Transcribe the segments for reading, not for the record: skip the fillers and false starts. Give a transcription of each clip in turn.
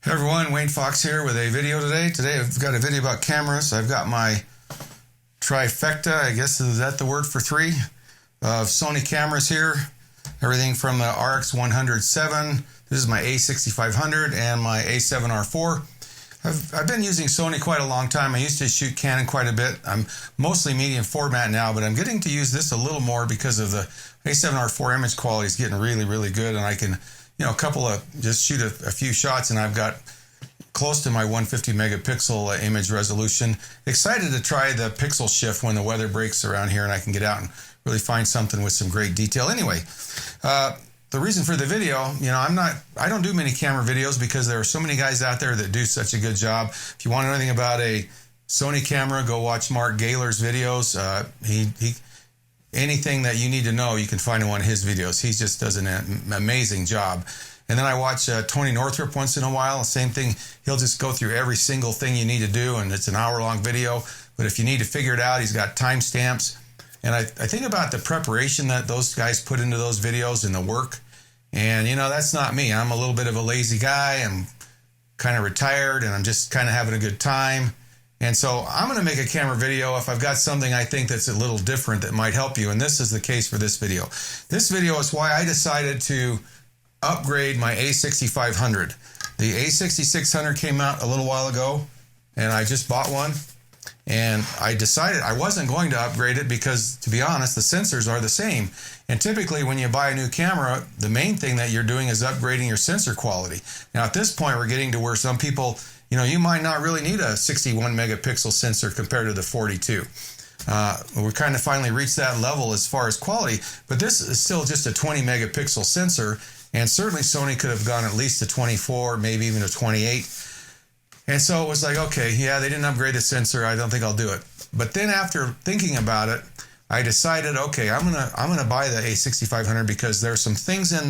Hey everyone, Wayne Fox here with a video today. Today I've got a video about cameras. I've got my trifecta, I guess is that the word for three, of Sony cameras here. Everything from the RX100-7, this is my A6500 and my A7R4. I've been using Sony quite a long time. I used to shoot Canon quite a bit. I'm mostly medium format now, but I'm getting to use this a little more because of the A7R4 image quality is getting really, really good, and I can just shoot a few shots, and I've got close to my 150 megapixel image resolution. Excited to try the pixel shift when the weather breaks around here and I can get out and really find something with some great detail. Anyway, the reason for the video, I don't do many camera videos because there are so many guys out there that do such a good job. If you want to know anything about a Sony camera, go watch Mark Gaylor's videos. Anything that you need to know, you can find in one of his videos. He just does an amazing job. And then I watch Tony Northrup once in a while. Same thing. He'll just go through every single thing you need to do, and it's an hour-long video. But if you need to figure it out, he's got timestamps. And I think about the preparation that those guys put into those videos and the work. And, that's not me. I'm a little bit of a lazy guy. I'm kind of retired, and I'm just kind of having a good time. And so I'm going to make a camera video if I've got something I think that's a little different that might help you. And this is the case for this video. This video is why I decided to upgrade my A6500. The A6600 came out a little while ago, and I just bought one. And I decided I wasn't going to upgrade it because, to be honest, the sensors are the same. And typically when you buy a new camera, the main thing that you're doing is upgrading your sensor quality. Now at this point, we're getting to where some people, you might not really need a 61 megapixel sensor compared to the 42. We kind of finally reached that level as far as quality, but this is still just a 20 megapixel sensor, and certainly Sony could have gone at least to 24, maybe even to 28. And so it was like, okay, yeah, they didn't upgrade the sensor. I don't think I'll do it. But then after thinking about it, I decided, okay, I'm gonna buy the A6500 because there are some things in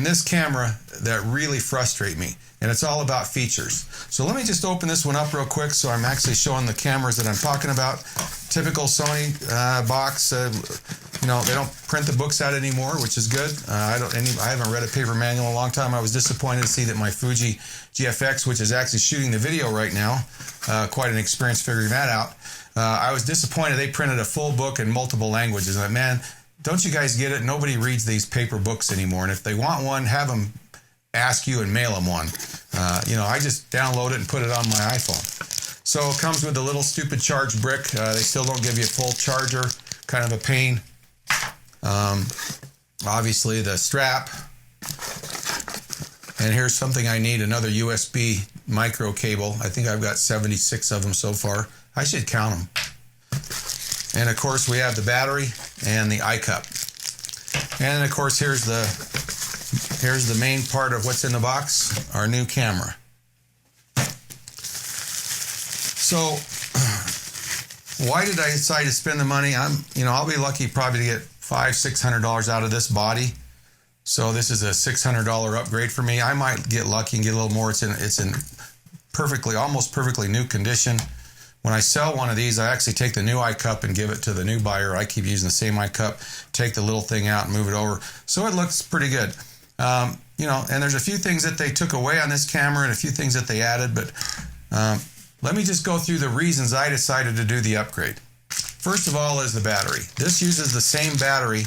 this camera that really frustrate me, and it's all about features. So let me just open this one up real quick so I'm actually showing the cameras that I'm talking about. Typical Sony box. They don't print the books out anymore, which is good. I haven't read a paper manual in a long time. I was disappointed to see that my Fuji GFX, which is actually shooting the video right now, quite an experience figuring that out. I was disappointed they printed a full book in multiple languages. And man, don't you guys get it? Nobody reads these paper books anymore. And if they want one, have them ask you and mail them one. I just download it and put it on my iPhone. So it comes with a little stupid charge brick. They still don't give you a full charger. Kind of a pain. Obviously the strap. And here's something I need, another USB micro cable. I think I've got 76 of them so far. I should count them. And of course we have the battery and the iCup. And of course here's the main part of what's in the box, our new camera. So why did I decide to spend the money? I'll be lucky probably to get $500-600 out of this body. So this is a $600 upgrade for me. I might get lucky and get a little more. It's in almost perfectly new condition. When I sell one of these, I actually take the new iCup and give it to the new buyer. I keep using the same iCup, take the little thing out and move it over. So it looks pretty good. And there's a few things that they took away on this camera and a few things that they added, but let me just go through the reasons I decided to do the upgrade. First of all is the battery. This uses the same battery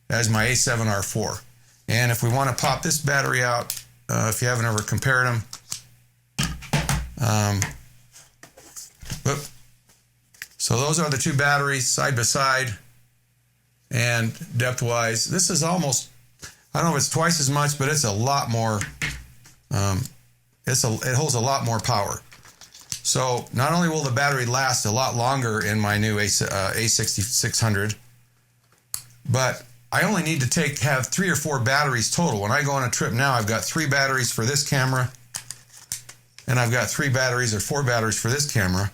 as my A7R4. And if we want to pop this battery out, if you haven't ever compared them, so those are the two batteries side by side, and depth-wise, this is almost, I don't know if it's twice as much, but it's a lot more, it holds a lot more power. So not only will the battery last a lot longer in my new A6600, but I only need to have 3 or 4 batteries total. When I go on a trip now, I've got 3 batteries for this camera, and I've got 3 batteries or 4 batteries for this camera.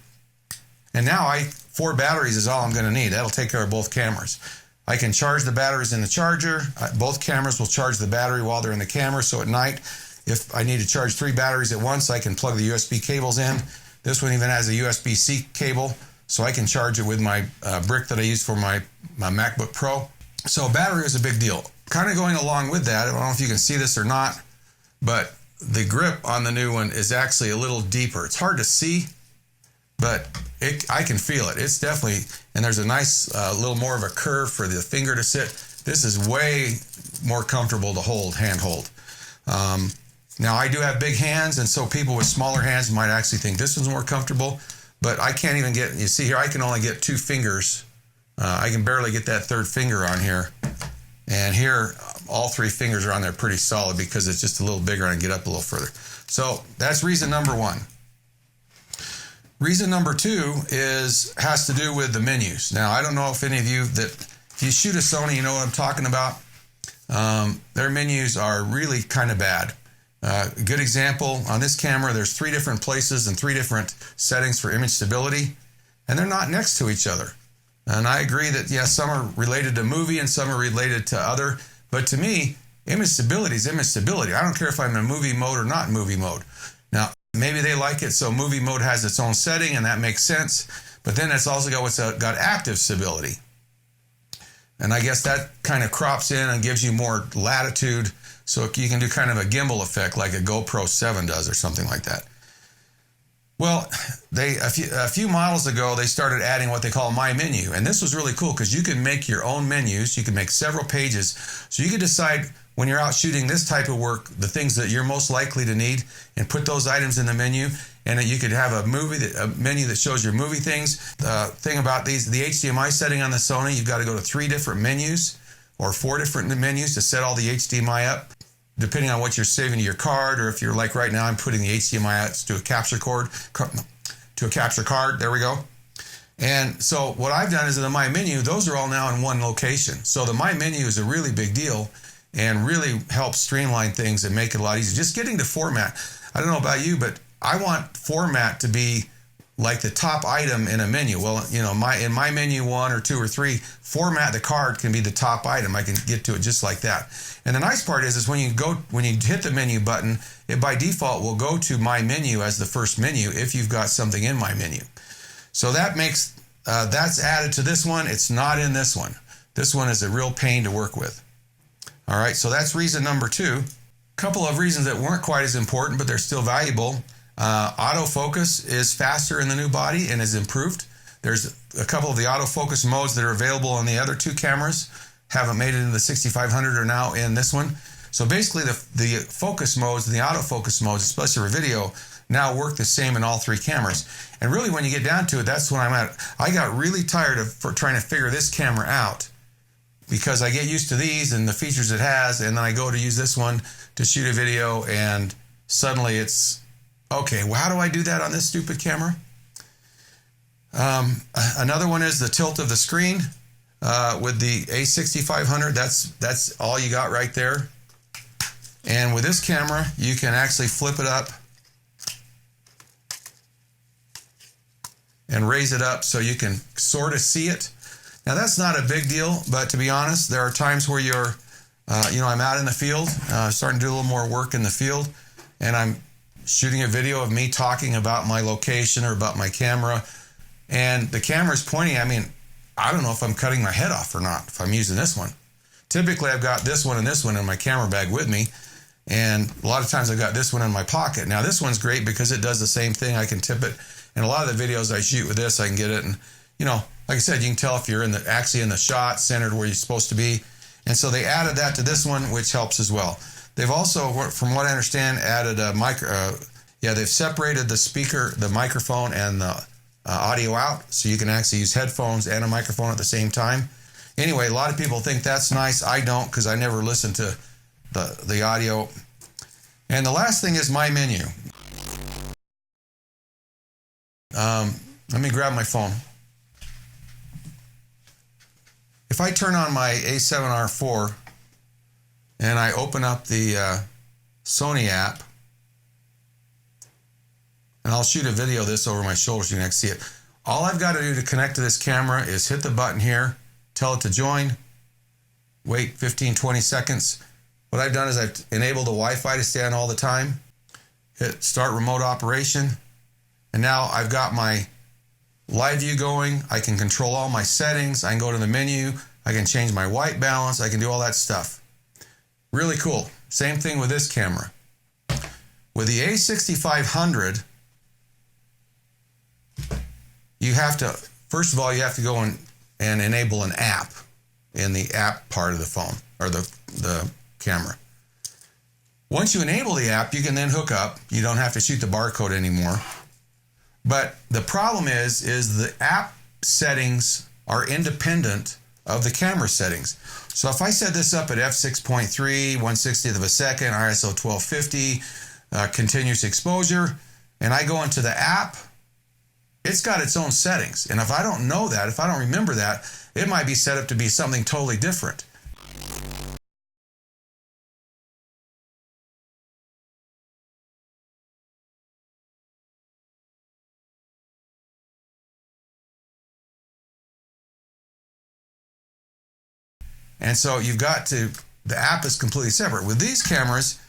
And now 4 batteries is all I'm going to need. That'll take care of both cameras. I can charge the batteries in the charger. Both cameras will charge the battery while they're in the camera. So at night, if I need to charge 3 batteries at once, I can plug the USB cables in. This one even has a USB-C cable, so I can charge it with my brick that I use for my MacBook Pro. So battery is a big deal. Kind of going along with that, I don't know if you can see this or not, but the grip on the new one is actually a little deeper. It's hard to see, but I can feel it. It's definitely, and there's a nice little more of a curve for the finger to sit. This is way more comfortable to hold, hand hold. Now I do have big hands, and so people with smaller hands might actually think this one's more comfortable, but I can't even get, you see here, I can only get 2 fingers. I can barely get that 3rd finger on here. And here, all 3 fingers are on there pretty solid because it's just a little bigger and I get up a little further. So that's reason number 1. Reason number 2 has to do with the menus. Now, I don't know if any of you if you shoot a Sony, you know what I'm talking about. Their menus are really kind of bad. A good example, on this camera, there's 3 different places and 3 different settings for image stability, and they're not next to each other. And I agree that, yes, some are related to movie and some are related to other, but to me, image stability is image stability. I don't care if I'm in movie mode or not in movie mode. Now, maybe they like it so movie mode has its own setting and that makes sense, but then it's also got active stability. And I guess that kind of crops in and gives you more latitude so you can do kind of a gimbal effect like a GoPro 7 does or something like that. Well, a few models ago, they started adding what they call My Menu. And this was really cool because you can make your own menus. You can make several pages. So you can decide when you're out shooting this type of work, the things that you're most likely to need, and put those items in the menu. And then you could have a menu that shows your movie things. The thing about the HDMI setting on the Sony, you've got to go to 3 different menus or 4 different menus to set all the HDMI up, depending on what you're saving to your card, or if you're like right now, I'm putting the HDMI out to a capture card. There we go. And so what I've done is in the My Menu, those are all now in one location. So the My Menu is a really big deal and really helps streamline things and make it a lot easier. Just getting to format. I don't know about you, but I want format to be like the top item in a menu. Well, you know, in My Menu 1 or 2 or 3, format the card can be the top item. I can get to it just like that. And the nice part is when you hit the menu button, it by default will go to My Menu as the first menu if you've got something in My Menu. So that makes that's added to this one. It's not in this one. This one is a real pain to work with. All right, so that's reason number 2. A couple of reasons that weren't quite as important, but they're still valuable. Autofocus is faster in the new body and is improved. There's a couple of the autofocus modes that are available on the other 2 cameras. Haven't made it into the 6500 or now in this one. So basically the focus modes and the autofocus modes, especially for video, now work the same in all 3 cameras. And really when you get down to it, that's when I'm at. I got really tired of trying to figure this camera out because I get used to these and the features it has, and then I go to use this one to shoot a video and suddenly it's, okay, well, how do I do that on this stupid camera? Another one is the tilt of the screen with the A6500. That's all you got right there. And with this camera, you can actually flip it up and raise it up so you can sort of see it. Now, that's not a big deal, but to be honest, there are times where you're, I'm out in the field, starting to do a little more work in the field, and I'm shooting a video of me talking about my location or about my camera, and the camera's pointing at me, and I don't know if I'm cutting my head off or not if I'm using this one. Typically, I've got this one and this one in my camera bag with me, and a lot of times I've got this one in my pocket. Now, this one's great because it does the same thing. I can tip it, and a lot of the videos I shoot with this, I can get it, and, like I said, you can tell if you're actually in the shot, centered where you're supposed to be, and so they added that to this one, which helps as well. They've also, from what I understand, added a they've separated the speaker, the microphone, and the audio out, so you can actually use headphones and a microphone at the same time. Anyway, a lot of people think that's nice. I don't, because I never listen to the audio. And the last thing is My Menu. Let me grab my phone. If I turn on my A7R4 and I open up the Sony app, and I'll shoot a video of this over my shoulder so you can actually see it. All I've got to do to connect to this camera is hit the button here, tell it to join, wait 15, 20 seconds. What I've done is I've enabled the Wi-Fi to stay on all the time, hit start remote operation, and now I've got my live view going. I can control all my settings. I can go to the menu. I can change my white balance. I can do all that stuff. Really cool. Same thing with this camera. With the A6500, you have to, first of all, you have to go and enable an app in the app part of the phone or the camera. Once you enable the app, you can then hook up. You don't have to shoot the barcode anymore. But the problem is the app settings are independent of the camera settings. So if I set this up at f6.3, 1/60th of a second, ISO 1250, continuous exposure, and I go into the app, it's got its own settings. And if I don't know that, if I don't remember that, it might be set up to be something totally different. And so you've got to, the app is completely separate. With these cameras,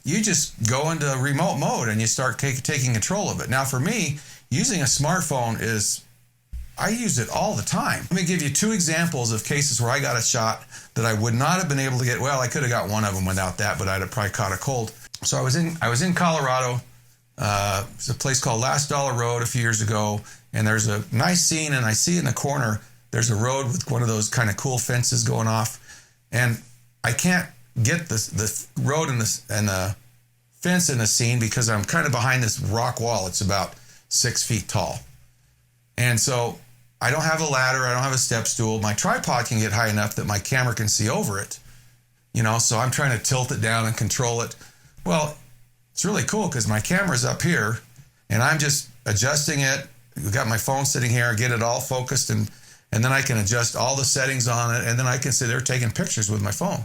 you just go into remote mode and you start taking control of it. Now for me, using a smartphone is, I use it all the time. Let me give you two examples of cases where I got a shot that I would not have been able to get. Well, I could have got one of them without that, but I'd have probably caught a cold. So I was in Colorado. It's a place called Last Dollar Road a few years ago, and there's a nice scene, and I see in the corner there's a road with one of those kind of cool fences going off, and I can't get the road and the fence in the scene because I'm kind of behind this rock wall. It's about 6 feet tall, and so I don't have a ladder. I don't have a step stool. My tripod can get high enough that my camera can see over it, you know. So I'm trying to tilt it down and control it. Well, it's really cool because my camera's up here, and I'm just adjusting it. We've got my phone sitting here, get it all focused, and then I can adjust all the settings on it, and then I can sit there taking pictures with my phone.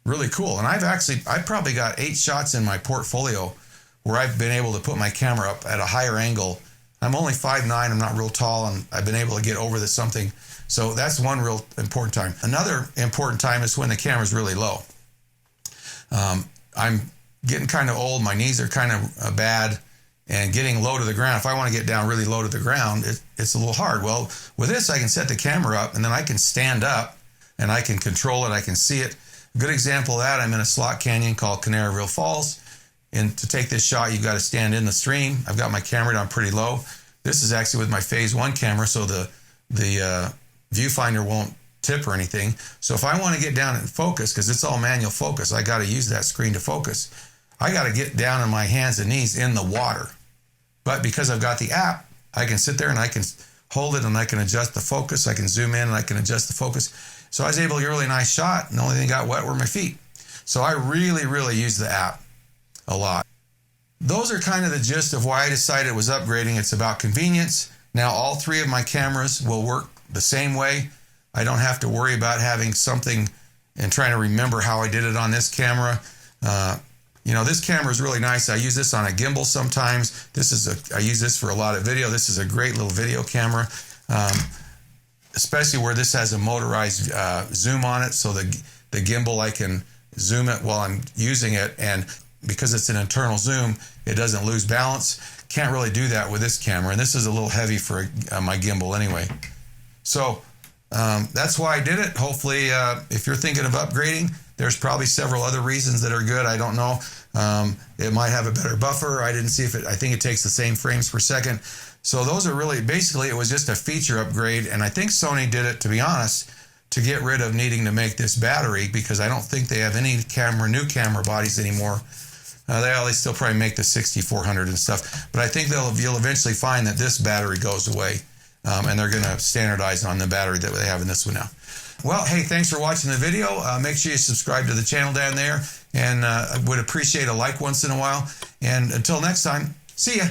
Really cool. And I've probably got 8 shots in my portfolio where I've been able to put my camera up at a higher angle. I'm only 5'9", I'm not real tall, and I've been able to get over this something. So that's one real important time. Another important time is when the camera's really low. I'm getting kind of old, my knees are kind of bad, and getting low to the ground. If I want to get down really low to the ground, it's a little hard. Well, with this, I can set the camera up, and then I can stand up, and I can control it, I can see it. A good example of that, I'm in a slot canyon called Canaryville Falls, and to take this shot, you've got to stand in the stream. I've got my camera down pretty low. This is actually with my Phase 1 camera, so the viewfinder won't tip or anything. So if I want to get down and focus, because it's all manual focus, I got to use that screen to focus. I got to get down on my hands and knees in the water. But because I've got the app, I can sit there and I can hold it and I can adjust the focus. I can zoom in and I can adjust the focus. So I was able to get a really nice shot, and the only thing that got wet were my feet. So I really, really use the app a lot. Those are kind of the gist of why I decided it was upgrading. It's about convenience. Now all 3 of my cameras will work the same way. I don't have to worry about having something and trying to remember how I did it on this camera. You know, this camera is really nice. I use this on a gimbal sometimes. I use this for a lot of video. This is a great little video camera, especially where this has a motorized zoom on it. So the gimbal, I can zoom it while I'm using it, and because it's an internal zoom, it doesn't lose balance. Can't really do that with this camera, and this is a little heavy for my gimbal anyway. So that's why I did it. Hopefully, if you're thinking of upgrading, there's probably several other reasons that are good. I don't know. It might have a better buffer. I didn't see if I think it takes the same frames per second. So those are really, basically it was just a feature upgrade. And I think Sony did it, to be honest, to get rid of needing to make this battery, because I don't think they have any new camera bodies anymore. They still probably make the 6400 and stuff. But I think you'll eventually find that this battery goes away. And they're going to standardize on the battery that they have in this one now. Well, hey, thanks for watching the video. Make sure you subscribe to the channel down there, and I would appreciate a like once in a while. And until next time, see ya.